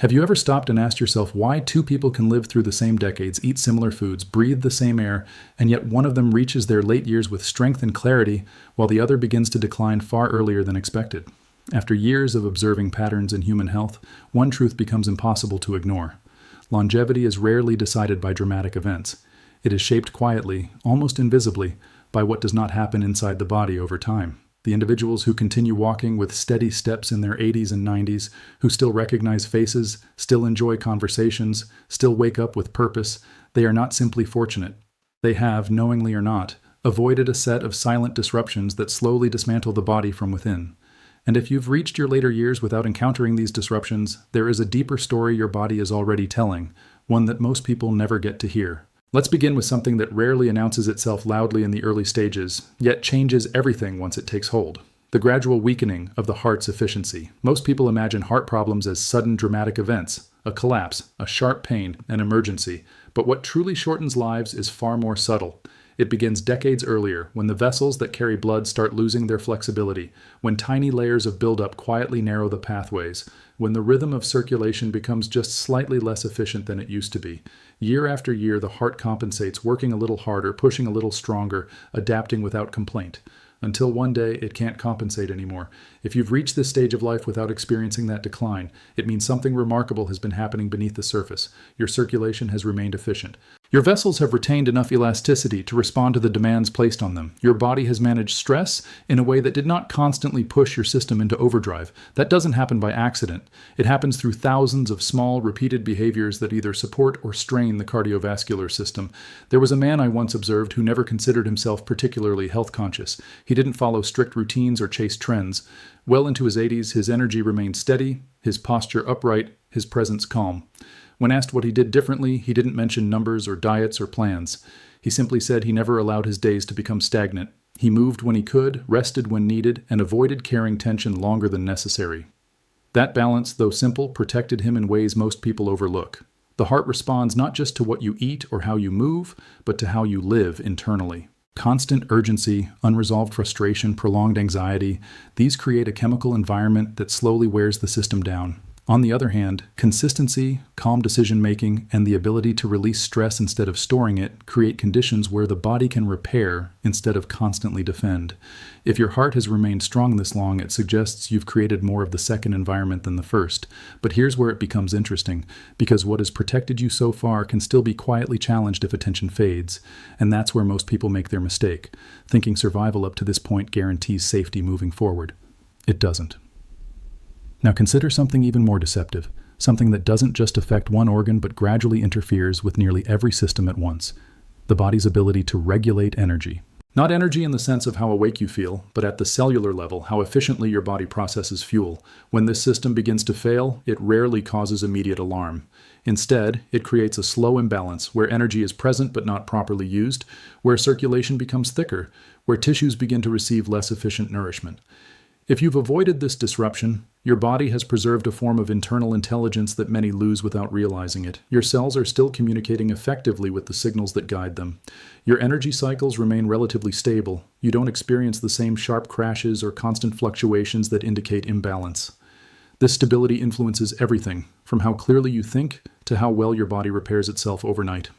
Have you ever stopped and asked yourself why two people can live through the same decades, eat similar foods, breathe the same air, and yet one of them reaches their late years with strength and clarity, while the other begins to decline far earlier than expected? After years of observing patterns in human health, one truth becomes impossible to ignore. Longevity is rarely decided by dramatic events. It is shaped quietly, almost invisibly, by what does not happen inside the body over time. The individuals who continue walking with steady steps in their 80s and 90s, who still recognize faces, still enjoy conversations, still wake up with purpose, they are not simply fortunate. They have, knowingly or not, avoided a set of silent disruptions that slowly dismantle the body from within. And if you've reached your later years without encountering these disruptions, there is a deeper story your body is already telling, one that most people never get to hear. Let's begin with something that rarely announces itself loudly in the early stages, yet changes everything once it takes hold. The gradual weakening of the heart's efficiency. Most people imagine heart problems as sudden dramatic events, a collapse, a sharp pain, an emergency. But what truly shortens lives is far more subtle. It begins decades earlier, when the vessels that carry blood start losing their flexibility, when tiny layers of buildup quietly narrow the pathways, when the rhythm of circulation becomes just slightly less efficient than it used to be. Year after year, the heart compensates, working a little harder, pushing a little stronger, adapting without complaint. Until one day, it can't compensate anymore. If you've reached this stage of life without experiencing that decline, it means something remarkable has been happening beneath the surface. Your circulation has remained efficient. Your vessels have retained enough elasticity to respond to the demands placed on them. Your body has managed stress in a way that did not constantly push your system into overdrive. That doesn't happen by accident. It happens through thousands of small, repeated behaviors that either support or strain the cardiovascular system. There was a man I once observed who never considered himself particularly health conscious. He didn't follow strict routines or chase trends. Well into his 80s, his energy remained steady, his posture upright, his presence calm. When asked what he did differently, he didn't mention numbers or diets or plans. He simply said he never allowed his days to become stagnant. He moved when he could, rested when needed, and avoided carrying tension longer than necessary. That balance, though simple, protected him in ways most people overlook. The heart responds not just to what you eat or how you move, but to how you live internally. Constant urgency, unresolved frustration, prolonged anxiety, these create a chemical environment that slowly wears the system down. On the other hand, consistency, calm decision-making, and the ability to release stress instead of storing it create conditions where the body can repair instead of constantly defend. If your heart has remained strong this long, it suggests you've created more of the second environment than the first. But here's where it becomes interesting, because what has protected you so far can still be quietly challenged if attention fades. And that's where most people make their mistake, thinking survival up to this point guarantees safety moving forward. It doesn't. Now consider something even more deceptive, something that doesn't just affect one organ but gradually interferes with nearly every system at once: the body's ability to regulate energy. Not energy in the sense of how awake you feel, but at the cellular level, how efficiently your body processes fuel. When this system begins to fail, it rarely causes immediate alarm. Instead, it creates a slow imbalance where energy is present but not properly used, where circulation becomes thicker, where tissues begin to receive less efficient nourishment. If you've avoided this disruption, your body has preserved a form of internal intelligence that many lose without realizing it. Your cells are still communicating effectively with the signals that guide them. Your energy cycles remain relatively stable. You don't experience the same sharp crashes or constant fluctuations that indicate imbalance. This stability influences everything, from how clearly you think to how well your body repairs itself overnight.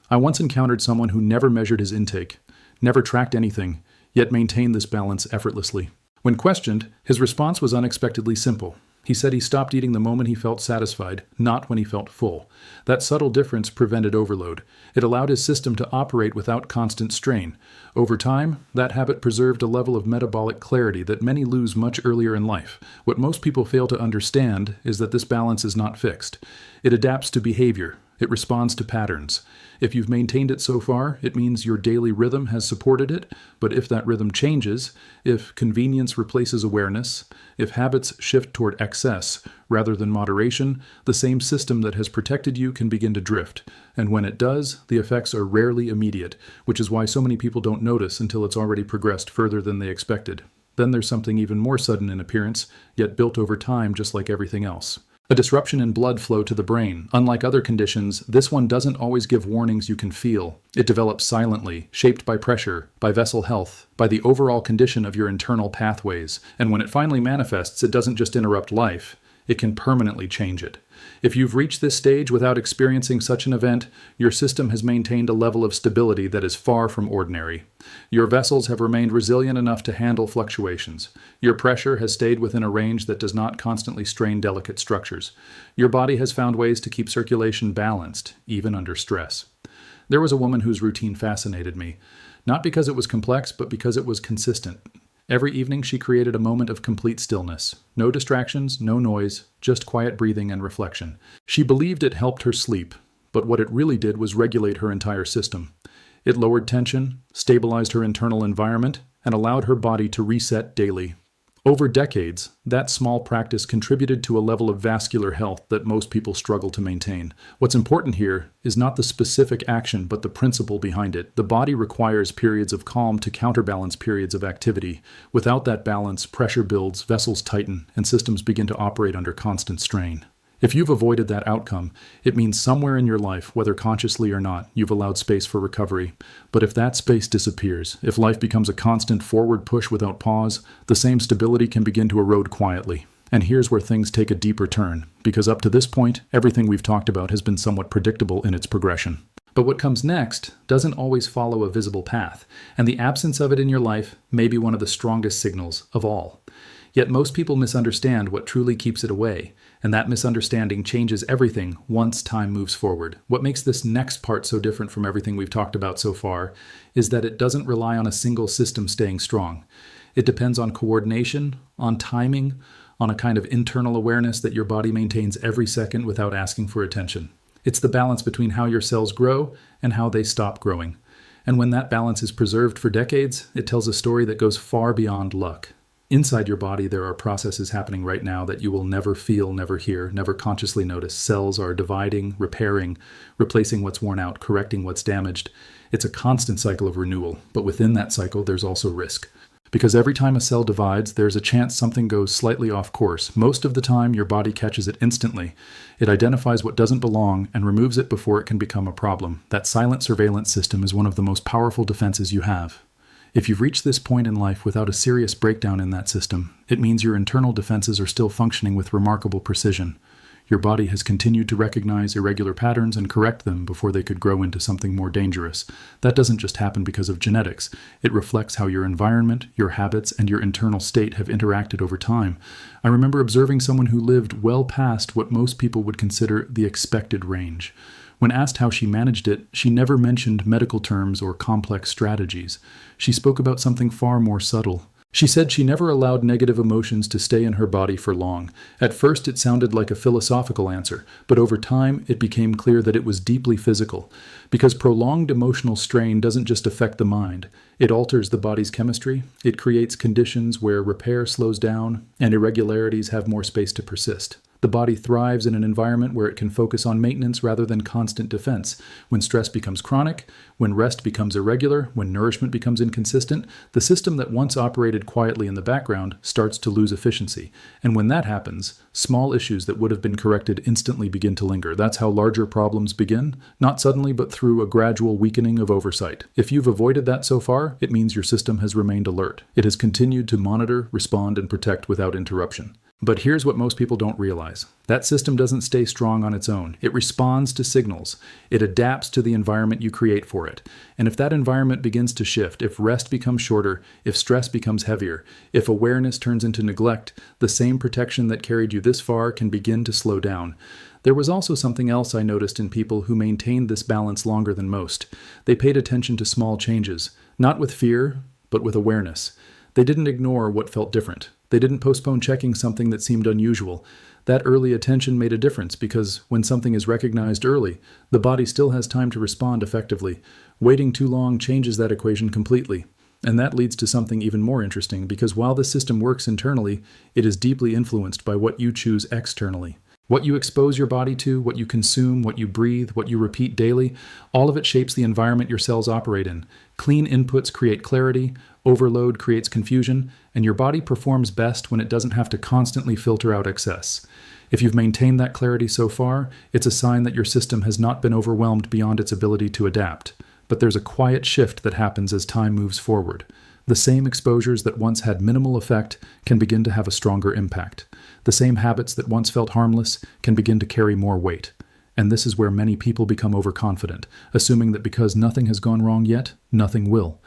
I once encountered someone who never measured his intake, never tracked anything, yet maintained this balance effortlessly. When questioned, his response was unexpectedly simple. He said he stopped eating the moment he felt satisfied, not when he felt full. That subtle difference prevented overload. It allowed his system to operate without constant strain. Over time, that habit preserved a level of metabolic clarity that many lose much earlier in life. What most people fail to understand is that this balance is not fixed. It adapts to behavior. It responds to patterns. If you've maintained it so far, it means your daily rhythm has supported it, but if that rhythm changes, if convenience replaces awareness, if habits shift toward excess rather than moderation, the same system that has protected you can begin to drift. And when it does, the effects are rarely immediate, which is why so many people don't notice until it's already progressed further than they expected. Then there's something even more sudden in appearance, yet built over time just like everything else. A disruption in blood flow to the brain. Unlike other conditions, this one doesn't always give warnings you can feel. It develops silently, shaped by pressure, by vessel health, by the overall condition of your internal pathways. And when it finally manifests, it doesn't just interrupt life. it can permanently change it. If you've reached this stage without experiencing such an event, your system has maintained a level of stability that is far from ordinary. Your vessels have remained resilient enough to handle fluctuations. Your pressure has stayed within a range that does not constantly strain delicate structures. Your body has found ways to keep circulation balanced, even under stress. There was a woman whose routine fascinated me, not because it was complex, but because it was consistent. Every evening she created a moment of complete stillness. No distractions, no noise, just quiet breathing and reflection. She believed it helped her sleep, but what it really did was regulate her entire system. It lowered tension, stabilized her internal environment, and allowed her body to reset daily. Over decades, that small practice contributed to a level of vascular health that most people struggle to maintain. What's important here is not the specific action, but the principle behind it. The body requires periods of calm to counterbalance periods of activity. Without that balance, pressure builds, vessels tighten, and systems begin to operate under constant strain. If you've avoided that outcome, it means somewhere in your life, whether consciously or not, you've allowed space for recovery. But if that space disappears, if life becomes a constant forward push without pause, the same stability can begin to erode quietly. And here's where things take a deeper turn, because up to this point, everything we've talked about has been somewhat predictable in its progression. But what comes next doesn't always follow a visible path, and the absence of it in your life may be one of the strongest signals of all. Yet most people misunderstand what truly keeps it away, and that misunderstanding changes everything once time moves forward. What makes this next part so different from everything we've talked about so far is that it doesn't rely on a single system staying strong. It depends on coordination, on timing, on a kind of internal awareness that your body maintains every second without asking for attention. It's the balance between how your cells grow and how they stop growing. And when that balance is preserved for decades, it tells a story that goes far beyond luck. Inside your body, there are processes happening right now that you will never feel, never hear, never consciously notice. Cells are dividing, repairing, replacing what's worn out, correcting what's damaged. It's a constant cycle of renewal, but within that cycle, there's also risk. Because every time a cell divides, there's a chance something goes slightly off course. Most of the time, your body catches it instantly. It identifies what doesn't belong and removes it before it can become a problem. That silent surveillance system is one of the most powerful defenses you have. If you've reached this point in life without a serious breakdown in that system, it means your internal defenses are still functioning with remarkable precision. Your body has continued to recognize irregular patterns and correct them before they could grow into something more dangerous. That doesn't just happen because of genetics. It reflects how your environment, your habits, and your internal state have interacted over time. I remember observing someone who lived well past what most people would consider the expected range. When asked how she managed it, she never mentioned medical terms or complex strategies. She spoke about something far more subtle. She said she never allowed negative emotions to stay in her body for long. At first, it sounded like a philosophical answer, but over time, it became clear that it was deeply physical. Because prolonged emotional strain doesn't just affect the mind. It alters the body's chemistry. It creates conditions where repair slows down and irregularities have more space to persist. The body thrives in an environment where it can focus on maintenance rather than constant defense. When stress becomes chronic, when rest becomes irregular, when nourishment becomes inconsistent, the system that once operated quietly in the background starts to lose efficiency. And when that happens, small issues that would have been corrected instantly begin to linger. That's how larger problems begin, not suddenly but through a gradual weakening of oversight. If you've avoided that so far, it means your system has remained alert. It has continued to monitor, respond, and protect without interruption. But here's what most people don't realize. That system doesn't stay strong on its own. It responds to signals. It adapts to the environment you create for it. And if that environment begins to shift, if rest becomes shorter, if stress becomes heavier, if awareness turns into neglect, the same protection that carried you this far can begin to slow down. There was also something else I noticed in people who maintained this balance longer than most. They paid attention to small changes, not with fear, but with awareness. They didn't ignore what felt different. They didn't postpone checking something that seemed unusual. That early attention made a difference because when something is recognized early, the body still has time to respond effectively. Waiting too long changes that equation completely. And that leads to something even more interesting because while the system works internally, it is deeply influenced by what you choose externally. What you expose your body to, what you consume, what you breathe, what you repeat daily, all of it shapes the environment your cells operate in. Clean inputs create clarity, overload creates confusion, and your body performs best when it doesn't have to constantly filter out excess. If you've maintained that clarity so far, it's a sign that your system has not been overwhelmed beyond its ability to adapt. But there's a quiet shift that happens as time moves forward. The same exposures that once had minimal effect can begin to have a stronger impact. The same habits that once felt harmless can begin to carry more weight. And this is where many people become overconfident, assuming that because nothing has gone wrong yet, nothing will.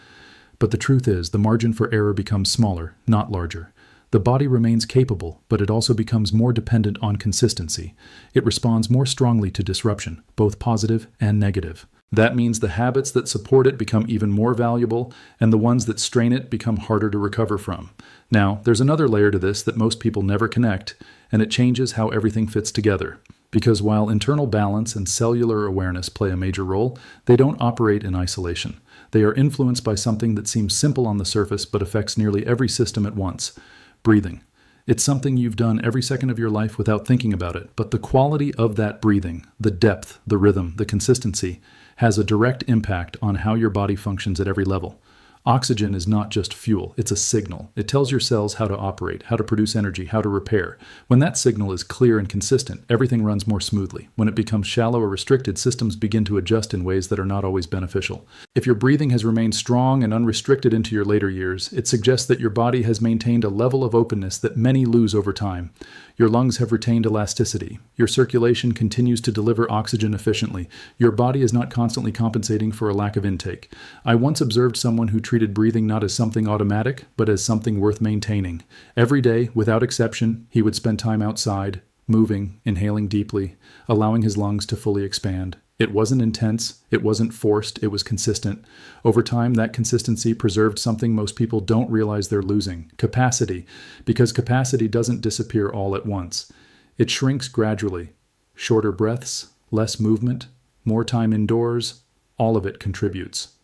But the truth is, the margin for error becomes smaller, not larger. The body remains capable, but it also becomes more dependent on consistency. It responds more strongly to disruption, both positive and negative. That means the habits that support it become even more valuable, and the ones that strain it become harder to recover from. Now, there's another layer to this that most people never connect, and it changes how everything fits together. Because while internal balance and cellular awareness play a major role, they don't operate in isolation. They are influenced by something that seems simple on the surface but affects nearly every system at once: breathing. It's something you've done every second of your life without thinking about it, but the quality of that breathing, the depth, the rhythm, the consistency, has a direct impact on how your body functions at every level. Oxygen is not just fuel, it's a signal. It tells your cells how to operate, how to produce energy, how to repair. When that signal is clear and consistent, everything runs more smoothly. When it becomes shallow or restricted, systems begin to adjust in ways that are not always beneficial. If your breathing has remained strong and unrestricted into your later years, it suggests that your body has maintained a level of openness that many lose over time. Your lungs have retained elasticity. Your circulation continues to deliver oxygen efficiently. Your body is not constantly compensating for a lack of intake. I once observed someone who treated breathing not as something automatic, but as something worth maintaining. Every day, without exception, he would spend time outside, moving, inhaling deeply, allowing his lungs to fully expand. It wasn't intense, it wasn't forced, it was consistent. Over time, that consistency preserved something most people don't realize they're losing: capacity, because capacity doesn't disappear all at once. It shrinks gradually. Shorter breaths, less movement, more time indoors, all of it contributes.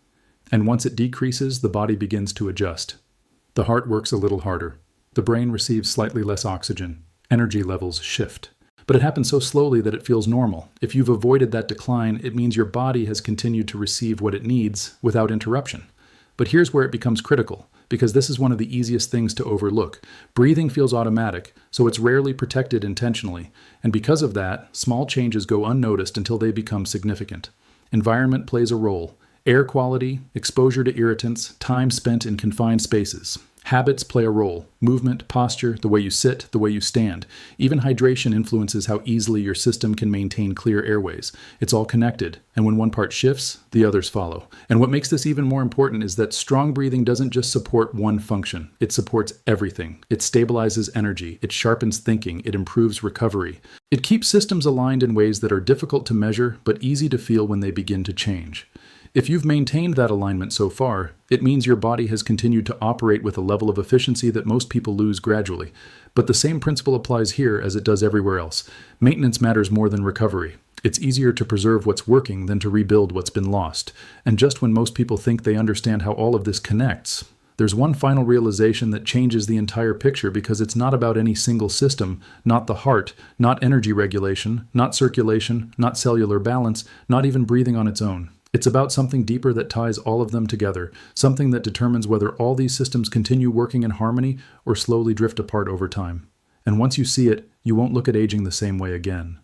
And once it decreases, the body begins to adjust. The heart works a little harder. The brain receives slightly less oxygen. Energy levels shift. But it happens so slowly that it feels normal. If you've avoided that decline, it means your body has continued to receive what it needs without interruption. But here's where it becomes critical, because this is one of the easiest things to overlook. Breathing feels automatic, so it's rarely protected intentionally. And because of that, small changes go unnoticed until they become significant. Environment plays a role. Air quality, exposure to irritants, time spent in confined spaces. Habits play a role. Movement, posture, the way you sit, the way you stand. Even hydration influences how easily your system can maintain clear airways. It's all connected, and when one part shifts, the others follow. And what makes this even more important is that strong breathing doesn't just support one function. It supports everything. It stabilizes energy. It sharpens thinking. It improves recovery. It keeps systems aligned in ways that are difficult to measure, but easy to feel when they begin to change. If you've maintained that alignment so far, it means your body has continued to operate with a level of efficiency that most people lose gradually. But the same principle applies here as it does everywhere else. Maintenance matters more than recovery. It's easier to preserve what's working than to rebuild what's been lost. And just when most people think they understand how all of this connects, there's one final realization that changes the entire picture, because it's not about any single system, not the heart, not energy regulation, not circulation, not cellular balance, not even breathing on its own. It's about something deeper that ties all of them together, something that determines whether all these systems continue working in harmony or slowly drift apart over time. And once you see it, you won't look at aging the same way again.